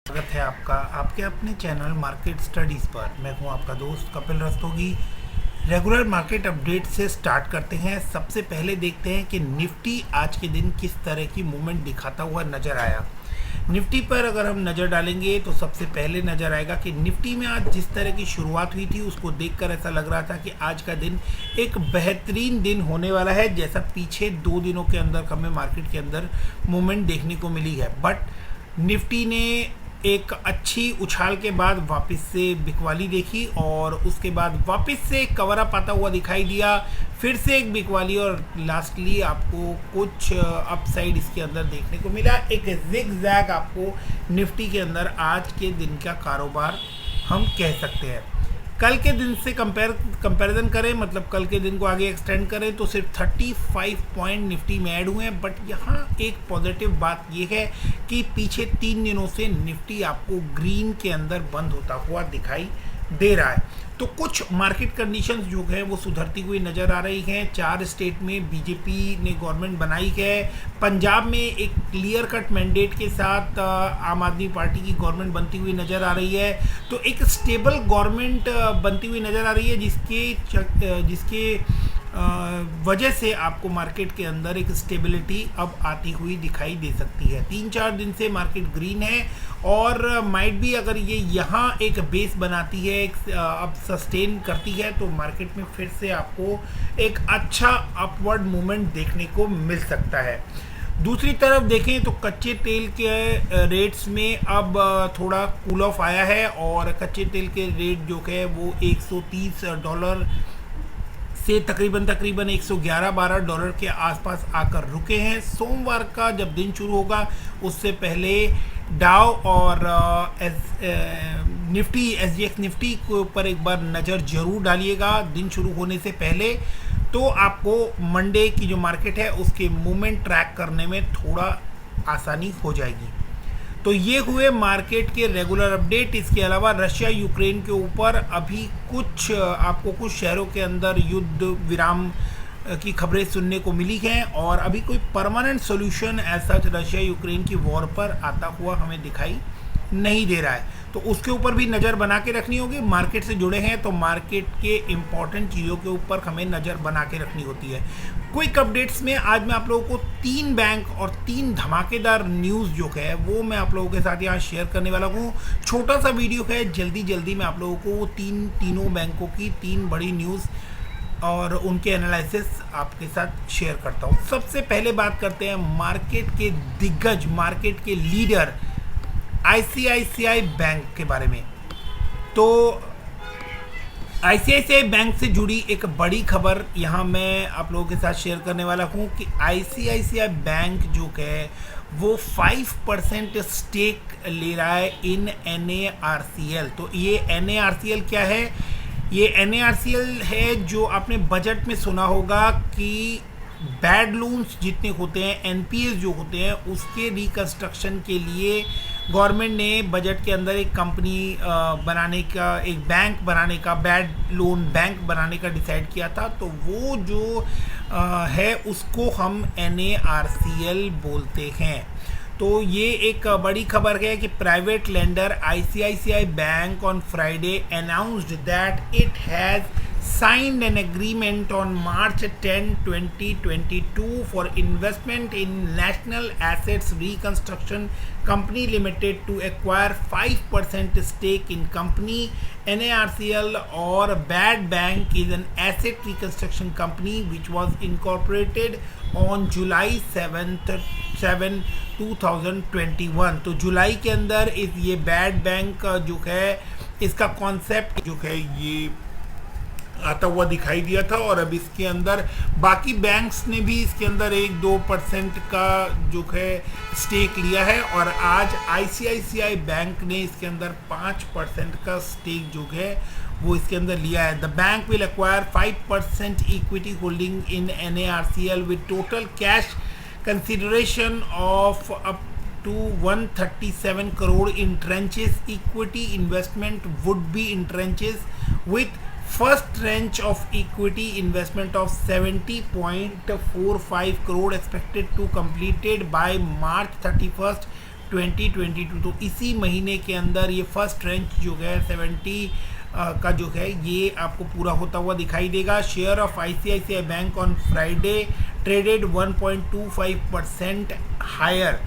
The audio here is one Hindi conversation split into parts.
स्वागत है आपका आपके अपने चैनल मार्केट स्टडीज़ पर। मैं हूं आपका दोस्त Kapil Rastogi. Regular market update से स्टार्ट करते हैं। सबसे पहले देखते हैं कि निफ्टी आज के दिन किस तरह की मूवमेंट दिखाता हुआ नज़र आया। निफ्टी पर अगर हम नज़र डालेंगे तो सबसे पहले नज़र आएगा कि निफ्टी में आज जिस तरह की शुरुआत हुई थी उसको देखकर ऐसा लग रहा था कि आज का दिन एक बेहतरीन दिन होने वाला है, जैसा पीछे 2 दिनों के अंदर हमें मार्केट के अंदर मूवमेंट देखने को मिली है। बट निफ्टी ने एक अच्छी उछाल के बाद वापस से बिकवाली देखी और उसके बाद वापस से कवर अप आता हुआ दिखाई दिया, फिर से एक बिकवाली और लास्टली आपको कुछ अपसाइड इसके अंदर देखने को मिला। एक जिग जैग आपको निफ्टी के अंदर आज के दिन का कारोबार हम कह सकते हैं। कल के दिन से कंपैरिजन करें, मतलब कल के दिन को आगे एक्सटेंड करें तो सिर्फ 35 पॉइंट निफ्टी में ऐड हुए हैं। बट यहाँ एक पॉजिटिव बात यह है कि पीछे 3 दिनों से निफ्टी आपको ग्रीन के अंदर बंद होता हुआ दिखाई दे रहा है। तो कुछ मार्केट कंडीशंस जो है वो सुधरती हुई नज़र आ रही हैं। 4 स्टेट में बीजेपी ने गवर्नमेंट बनाई है। पंजाब में एक क्लियर कट मैंडेट के साथ आम आदमी पार्टी की गवर्नमेंट बनती हुई नज़र आ रही है। तो एक स्टेबल गवर्नमेंट बनती हुई नज़र आ रही है, जिसके वजह से आपको मार्केट के अंदर एक स्टेबिलिटी अब आती हुई दिखाई दे सकती है। 3-4 दिन से मार्केट ग्रीन है और माइट भी अगर ये यहाँ एक बेस बनाती है, अब सस्टेन करती है, तो मार्केट में फिर से आपको एक अच्छा अपवर्ड मूवमेंट देखने को मिल सकता है। दूसरी तरफ देखें तो कच्चे तेल के रेट्स में अब थोड़ा कूल ऑफ आया है और कच्चे तेल के रेट जो है वो $130 से तकरीबन $111-12 के आसपास आकर रुके हैं। सोमवार का जब दिन शुरू होगा उससे पहले डाउ और निफ्टी SGX निफ्टी के ऊपर एक बार नज़र जरूर डालिएगा दिन शुरू होने से पहले, तो आपको मंडे की जो मार्केट है उसके मूवमेंट ट्रैक करने में थोड़ा आसानी हो जाएगी। तो ये हुए मार्केट के रेगुलर अपडेट। इसके अलावा रशिया यूक्रेन के ऊपर अभी आपको कुछ शहरों के अंदर युद्ध विराम की खबरें सुनने को मिली हैं और अभी कोई परमानेंट सॉल्यूशन ऐसा रशिया यूक्रेन की वॉर पर आता हुआ हमें दिखाई नहीं दे रहा है। तो उसके ऊपर भी नज़र बना के रखनी होगी। मार्केट से जुड़े हैं तो मार्केट के इम्पॉर्टेंट चीज़ों के ऊपर हमें नज़र बना के रखनी होती है। क्विक अपडेट्स में आज मैं आप लोगों को 3 बैंक और 3 धमाकेदार न्यूज़ जो है वो मैं आप लोगों के साथ यहाँ शेयर करने वाला हूँ। छोटा सा वीडियो है, जल्दी मैं आप लोगों को वो तीनों बैंकों की 3 बड़ी न्यूज़ और उनके एनालिसिस आपके साथ शेयर करता हूँ। सबसे पहले बात करते हैं मार्केट के दिग्गज, मार्केट के लीडर ICICI बैंक के बारे में। तो ICICI बैंक से जुड़ी एक बड़ी खबर यहाँ मैं आप लोगों के साथ शेयर करने वाला हूँ कि ICICI बैंक जो है वो 5% स्टेक ले रहा है इन NARCL। तो ये NARCL क्या है? ये NARCL है जो आपने बजट में सुना होगा कि बैड लोन्स जितने होते हैं, NPAs जो होते हैं, उसके रिकंस्ट्रक्शन के लिए गवर्नमेंट ने बजट के अंदर एक कंपनी बनाने का, एक बैंक बनाने का, बैड लोन बैंक बनाने का डिसाइड किया था। तो वो जो है उसको हम NARCL बोलते हैं। तो ये एक बड़ी खबर है कि private lender ICICI bank on Friday announced that it has signed an agreement on March 10, 2022 for investment in National Assets Reconstruction Company Limited to acquire 5% stake in company NARCL, or BAD Bank is an asset reconstruction company which was incorporated on July 7, 2021। तो जुलाई के अंदर ये बैड बैंक जो है इसका कॉन्सेप्ट जो है ये आता हुआ दिखाई दिया था और अब इसके अंदर बाकी बैंक्स ने भी इसके अंदर 1-2% का जो है स्टेक लिया है और आज ICICI बैंक ने इसके अंदर 5% का स्टेक जो है वो इसके अंदर लिया है। The bank will acquire 5% equity holding in NARCL with total cash consideration of up to 137 crore in tranches. Equity investment would be in tranches with first tranche of equity investment of 70.45 crore expected to completed by March 31st 2022। तो इसी महीने के अंदर ये फर्स्ट ट्रेंच जो है 70 का जो है ये आपको पूरा होता हुआ दिखाई देगा। Share of ICICI bank on Friday traded 1.25% higher.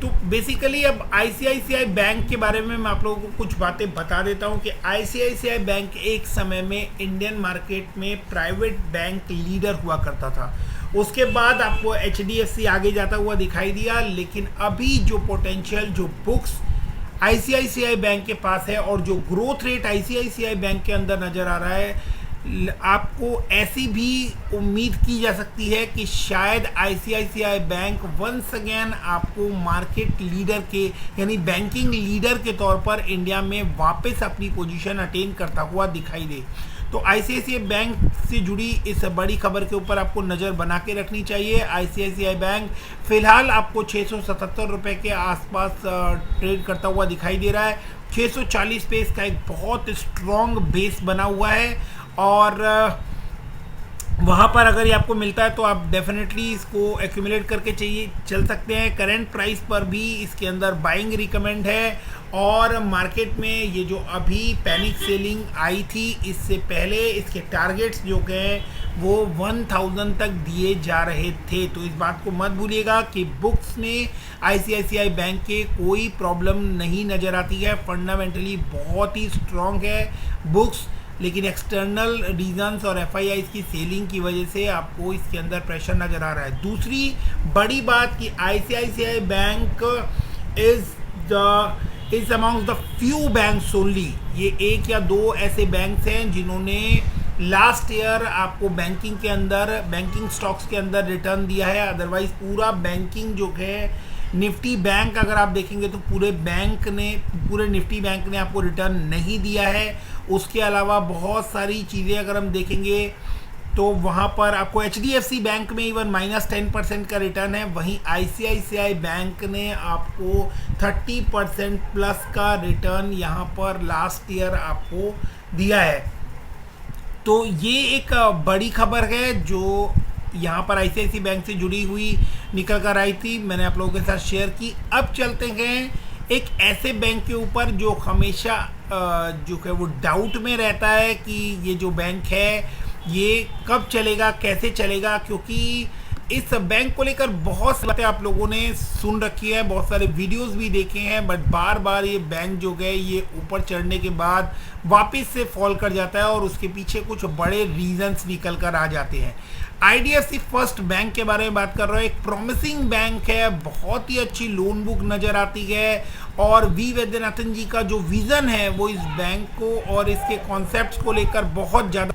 तो बेसिकली अब आईसीआईसीआई बैंक के बारे में मैं आप लोगों को कुछ बातें बता देता हूं कि आईसीआईसीआई बैंक एक समय में इंडियन मार्केट में प्राइवेट बैंक लीडर हुआ करता था। उसके बाद आपको एचडीएफसी आगे जाता हुआ दिखाई दिया, लेकिन अभी जो पोटेंशियल, जो बुक्स आईसीआईसीआई बैंक के पास है और जो ग्रोथ रेट आईसीआईसीआई बैंक के अंदर नज़र आ रहा है, आपको ऐसी भी उम्मीद की जा सकती है कि शायद आईसीआईसीआई बैंक वंस अगेन आपको मार्केट लीडर के यानी बैंकिंग लीडर के तौर पर इंडिया में वापस अपनी पोजीशन अटेन करता हुआ दिखाई दे। तो आईसीआईसीआई बैंक से जुड़ी इस बड़ी खबर के ऊपर आपको नज़र बना के रखनी चाहिए। आईसीआईसीआई बैंक फिलहाल आपको 677 रुपये के आसपास ट्रेड करता हुआ दिखाई दे रहा है। 640 पे इसका एक बहुत स्ट्रॉन्ग बेस बना हुआ है और वहाँ पर अगर ये आपको मिलता है तो आप डेफिनेटली इसको एक्यूमुलेट करके चल सकते हैं। करंट प्राइस पर भी इसके अंदर बाइंग रिकमेंड है और मार्केट में ये जो अभी पैनिक सेलिंग आई थी, इससे पहले इसके टारगेट्स जो हैं वो 1000 तक दिए जा रहे थे। तो इस बात को मत भूलिएगा कि बुक्स में आईसीआईसीआई बैंक के कोई प्रॉब्लम नहीं नज़र आती है। फंडामेंटली बहुत ही स्ट्रॉन्ग है बुक्स, लेकिन एक्सटर्नल रीजंस और एफआईआई की सेलिंग की वजह से आपको इसके अंदर प्रेशर नज़र आ रहा है। दूसरी बड़ी बात कि ICICI bank is amongst the few banks only, ये एक या दो ऐसे बैंक्स हैं जिन्होंने लास्ट ईयर आपको बैंकिंग के अंदर, बैंकिंग स्टॉक्स के अंदर रिटर्न दिया है। अदरवाइज पूरा बैंकिंग जो है निफ्टी बैंक अगर आप देखेंगे तो पूरे निफ्टी बैंक ने आपको रिटर्न नहीं दिया है। उसके अलावा बहुत सारी चीज़ें अगर हम देखेंगे तो वहाँ पर आपको एचडीएफसी बैंक में इवन -10% का रिटर्न है। वहीं आईसीआईसीआई बैंक ने आपको 30% प्लस का रिटर्न यहाँ पर लास्ट ईयर आपको दिया है। तो ये एक बड़ी खबर है जो यहाँ पर आईसीआईसीआई बैंक से जुड़ी हुई निकल कर आई थी, मैंने आप लोगों के साथ शेयर की। अब चलते हैं एक ऐसे बैंक के ऊपर जो हमेशा जो है वो डाउट में रहता है कि ये जो बैंक है ये कब चलेगा, कैसे चलेगा, क्योंकि इस बैंक को लेकर बहुत सी बातें आप लोगों ने सुन रखी है, बहुत सारे वीडियोस भी देखे हैं, बट बार बार ये बैंक जो है ये ऊपर चढ़ने के बाद वापस से फॉल कर जाता है और उसके पीछे कुछ बड़े रीजंस निकल कर आ जाते हैं। आईडीएफसी फर्स्ट बैंक के बारे में बात कर रहे हो, एक प्रॉमिसिंग बैंक है, बहुत ही अच्छी लोन बुक नज़र आती है और वी वैद्यनाथन जी का जो विज़न है वो इस बैंक को और इसके कॉन्सेप्ट्स को लेकर बहुत ज़्यादा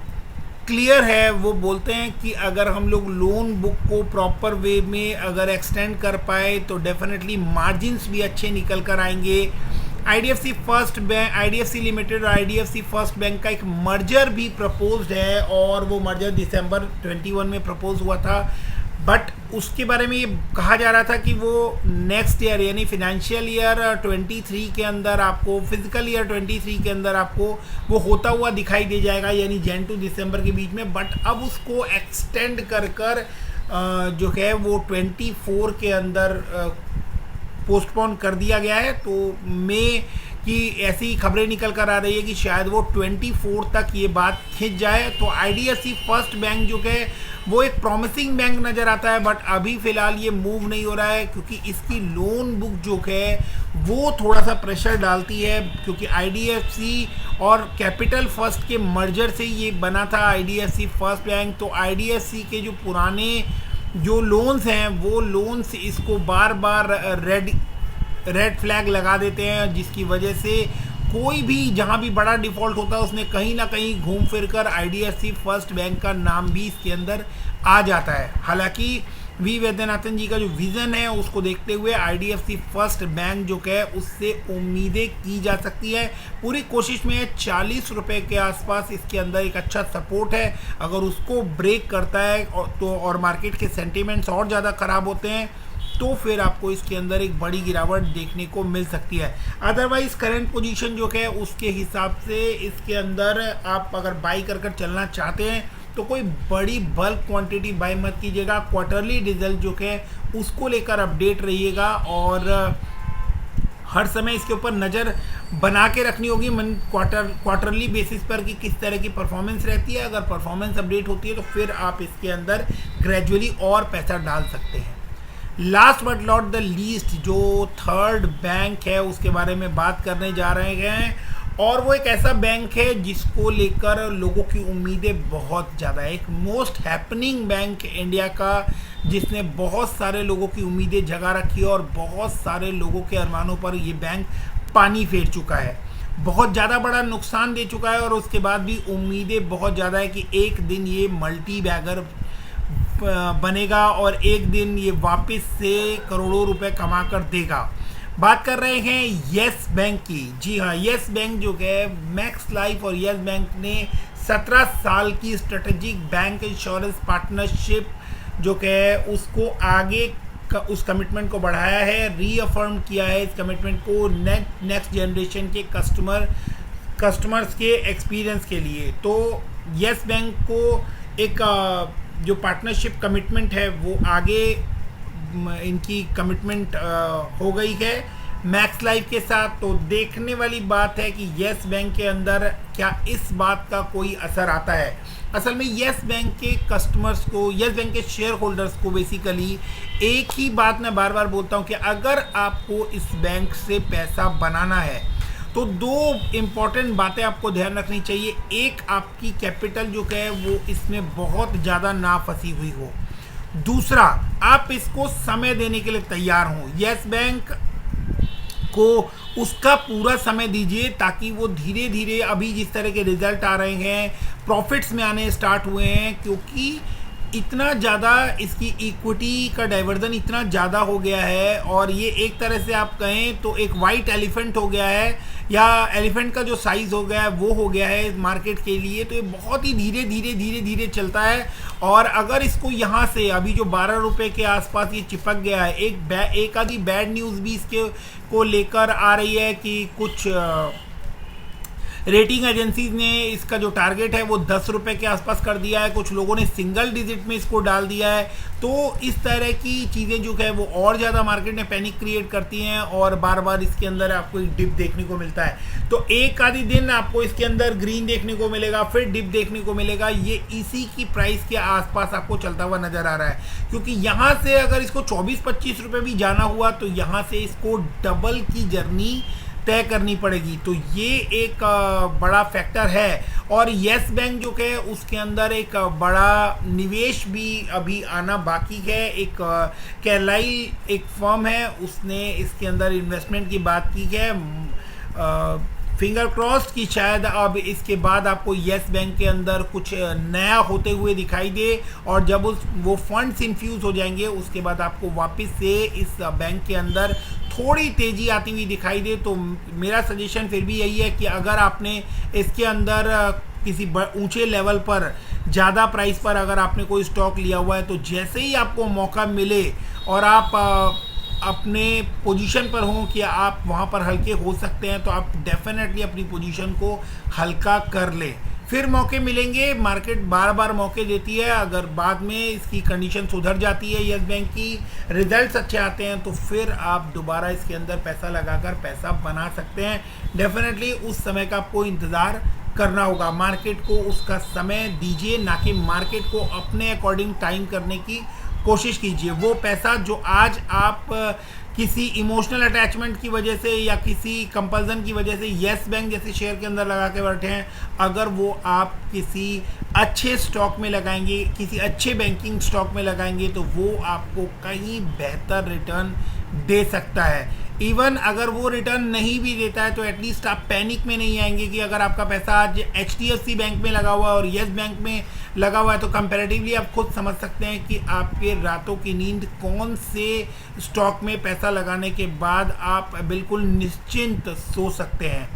क्लियर है। वो बोलते हैं कि अगर हम लोग लोन बुक को प्रॉपर वे में अगर एक्सटेंड कर पाए तो डेफिनेटली मार्जिन्स भी अच्छे निकल कर आएंगे। IDFC first bank, IDFC limited और आईडीएफसी फर्स्ट बैंक का एक मर्जर भी प्रपोज्ड है और वो मर्जर दिसंबर 21 में प्रपोज हुआ था, बट उसके बारे में ये कहा जा रहा था कि वो नेक्स्ट ईयर यानी फिनेंशियल ईयर 23 के अंदर आपको, फिजिकल ईयर 23 के अंदर आपको वो होता हुआ दिखाई दे जाएगा, यानी जन टू दिसंबर के बीच में। बट अब उसको एक्सटेंड कर जो है वो 24 के अंदर पोस्टपोन कर दिया गया है। तो मई की ऐसी खबरें निकल कर आ रही है कि शायद वो 24 तक ये बात खिंच जाए। तो आईडीएफसी फर्स्ट बैंक जो है वो एक प्रॉमिसिंग बैंक नज़र आता है, बट अभी फ़िलहाल ये मूव नहीं हो रहा है क्योंकि इसकी लोन बुक जो है वो थोड़ा सा प्रेशर डालती है, क्योंकि आईडीएफसी और कैपिटल फर्स्ट के मर्जर से ये बना था आईडीएफसी फर्स्ट बैंक। तो आईडीएफसी के जो पुराने जो लोन्स हैं वो लोन्स इसको बार बार रेड फ्लैग लगा देते हैं, जिसकी वजह से कोई भी जहां भी बड़ा डिफ़ॉल्ट होता है उसमें कहीं ना कहीं घूम फिर कर आईडीएफसी फर्स्ट बैंक का नाम भी इसके अंदर आ जाता है। हालांकि वी वैद्यनाथन जी का जो विज़न है उसको देखते हुए आईडीएफसी फर्स्ट बैंक जो है उससे उम्मीदें की जा सकती है। पूरी कोशिश में 40 रुपये के आसपास इसके अंदर एक अच्छा सपोर्ट है, अगर उसको ब्रेक करता है और मार्केट के सेंटिमेंट्स और ज़्यादा ख़राब होते हैं तो फिर आपको इसके अंदर एक बड़ी गिरावट देखने को मिल सकती है। अदरवाइज करंट पोजीशन जो है उसके हिसाब से इसके अंदर आप अगर बाई कर चलना चाहते हैं तो कोई बड़ी बल्क क्वांटिटी बाई मत कीजिएगा। क्वार्टरली रिजल्ट जो है उसको लेकर अपडेट रहिएगा और हर समय इसके ऊपर नज़र बना के रखनी होगी क्वार्टरली बेसिस पर कि किस तरह की परफॉर्मेंस रहती है। अगर परफॉर्मेंस अपडेट होती है तो फिर आप इसके अंदर ग्रेजुअली और पैसा डाल सकते हैं। Last but not the least, जो थर्ड बैंक है उसके बारे में बात करने जा रहे हैं, और वो एक ऐसा बैंक है जिसको लेकर लोगों की उम्मीदें बहुत ज़्यादा है। एक मोस्ट हैपनिंग बैंक इंडिया का, जिसने बहुत सारे लोगों की उम्मीदें जगा रखी है और बहुत सारे लोगों के अरमानों पर ये बैंक पानी फेर चुका है, बहुत ज़्यादा बड़ा नुकसान दे चुका है, और उसके बाद भी उम्मीदें बहुत ज़्यादा है कि एक दिन ये मल्टी बैगर बनेगा और एक दिन ये वापस से करोड़ों रुपए कमा कर देगा। बात कर रहे हैं येस बैंक की। जी हाँ, येस बैंक जो है, मैक्स लाइफ और येस बैंक ने 17 साल की स्ट्रेटेजिक बैंक इंश्योरेंस पार्टनरशिप जो है उसको आगे उस कमिटमेंट को बढ़ाया है, रीअफर्म किया है इस कमिटमेंट को नेक्स्ट जनरेशन के कस्टमर्स के एक्सपीरियंस के लिए। तो येस बैंक को एक जो पार्टनरशिप कमिटमेंट है वो आगे इनकी कमिटमेंट हो गई है मैक्स लाइफ के साथ। तो देखने वाली बात है कि येस बैंक के अंदर क्या इस बात का कोई असर आता है। असल में येस बैंक के कस्टमर्स को, येस बैंक के शेयर होल्डर्स को बेसिकली एक ही बात मैं बार बार बोलता हूँ कि अगर आपको इस बैंक से पैसा बनाना है तो दो इम्पॉर्टेंट बातें आपको ध्यान रखनी चाहिए। एक, आपकी कैपिटल जो है वो इसमें बहुत ज़्यादा ना फंसी हुई हो। दूसरा, आप इसको समय देने के लिए तैयार हों। येस बैंक को उसका पूरा समय दीजिए ताकि वो धीरे धीरे, अभी जिस तरह के रिजल्ट आ रहे हैं, प्रॉफिट्स में आने स्टार्ट हुए हैं, क्योंकि इतना ज़्यादा इसकी इक्विटी का डाइवर्जन इतना ज़्यादा हो गया है, और ये एक तरह से आप कहें तो एक वाइट एलिफेंट हो गया है, या एलिफेंट का जो साइज़ हो गया है वो हो गया है मार्केट के लिए। तो ये बहुत ही धीरे धीरे चलता है, और अगर इसको यहाँ से अभी जो 12 रुपये के आसपास ये चिपक गया है, एक आधी बैड न्यूज़ भी इसके को लेकर आ रही है कि कुछ रेटिंग एजेंसीज ने इसका जो टारगेट है वो 10 रुपये के आसपास कर दिया है, कुछ लोगों ने सिंगल डिजिट में इसको डाल दिया है। तो इस तरह की चीज़ें जो है वो और ज़्यादा मार्केट में पैनिक क्रिएट करती हैं, और बार बार इसके अंदर आपको एक डिप देखने को मिलता है। तो एक आधी दिन आपको इसके अंदर ग्रीन देखने को मिलेगा, फिर डिप देखने को मिलेगा। ये इसी की प्राइस के आसपास आपको चलता हुआ नज़र आ रहा है, क्योंकि यहाँ से अगर इसको 24-25 रुपये भी जाना हुआ तो यहाँ से इसको डबल की जर्नी तय करनी पड़ेगी। तो ये एक बड़ा फैक्टर है। और येस बैंक जो है उसके अंदर एक बड़ा निवेश भी अभी आना बाकी है। एक कैरलाइल एक फर्म है, उसने इसके अंदर इन्वेस्टमेंट की बात की है। फिंगर क्रॉस्ड कि शायद अब इसके बाद आपको येस बैंक के अंदर कुछ नया होते हुए दिखाई दे, और जब वो फंड्स इन्फ्यूज़ हो जाएंगे उसके बाद आपको वापस से इस बैंक के अंदर थोड़ी तेज़ी आती हुई दिखाई दे। तो मेरा सजेशन फिर भी यही है कि अगर आपने इसके अंदर किसी ऊंचे लेवल पर ज़्यादा प्राइस पर अगर आपने कोई स्टॉक लिया हुआ है, तो जैसे ही आपको मौका मिले और आप अपने पोजीशन पर हों कि आप वहाँ पर हल्के हो सकते हैं, तो आप डेफिनेटली अपनी पोजीशन को हल्का कर लें। फिर मौके मिलेंगे, मार्केट बार बार मौके देती है। अगर बाद में इसकी कंडीशन सुधर जाती है, येस बैंक की रिजल्ट्स अच्छे आते हैं, तो फिर आप दोबारा इसके अंदर पैसा लगाकर पैसा बना सकते हैं। डेफिनेटली उस समय का आपको इंतज़ार करना होगा। मार्केट को उसका समय दीजिए, ना कि मार्केट को अपने अकॉर्डिंग टाइम करने की कोशिश कीजिए। वो पैसा जो आज आप किसी इमोशनल अटैचमेंट की वजह से या किसी कंपल्सन की वजह से येस बैंक जैसे शेयर के अंदर लगा के बैठे हैं, अगर वो आप किसी अच्छे स्टॉक में लगाएंगे, किसी अच्छे बैंकिंग स्टॉक में लगाएंगे, तो वो आपको कहीं बेहतर रिटर्न दे सकता है। इवन अगर वो रिटर्न नहीं भी देता है तो एटलीस्ट आप पैनिक में नहीं आएंगे कि अगर आपका पैसा आज HDFC बैंक में लगा हुआ है और येस बैंक में लगा हुआ है, तो कंपैरेटिवली आप खुद समझ सकते हैं कि आपके रातों की नींद कौन से स्टॉक में पैसा लगाने के बाद आप बिल्कुल निश्चिंत सो सकते हैं।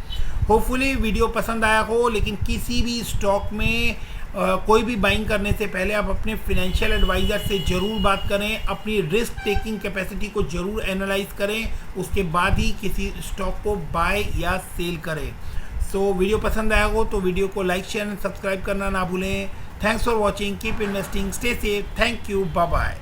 होपफुली वीडियो पसंद आया हो, लेकिन किसी भी स्टॉक में कोई भी बाइंग करने से पहले आप अपने फिनेंशियल एडवाइज़र से ज़रूर बात करें, अपनी रिस्क टेकिंग कैपेसिटी को ज़रूर एनालाइज करें, उसके बाद ही किसी स्टॉक को बाय या सेल करें। सो वीडियो पसंद आया हो तो वीडियो को लाइक, शेयर एंड सब्सक्राइब करना ना भूलें। Thanks for watching, keep investing, stay safe, thank you, bye bye.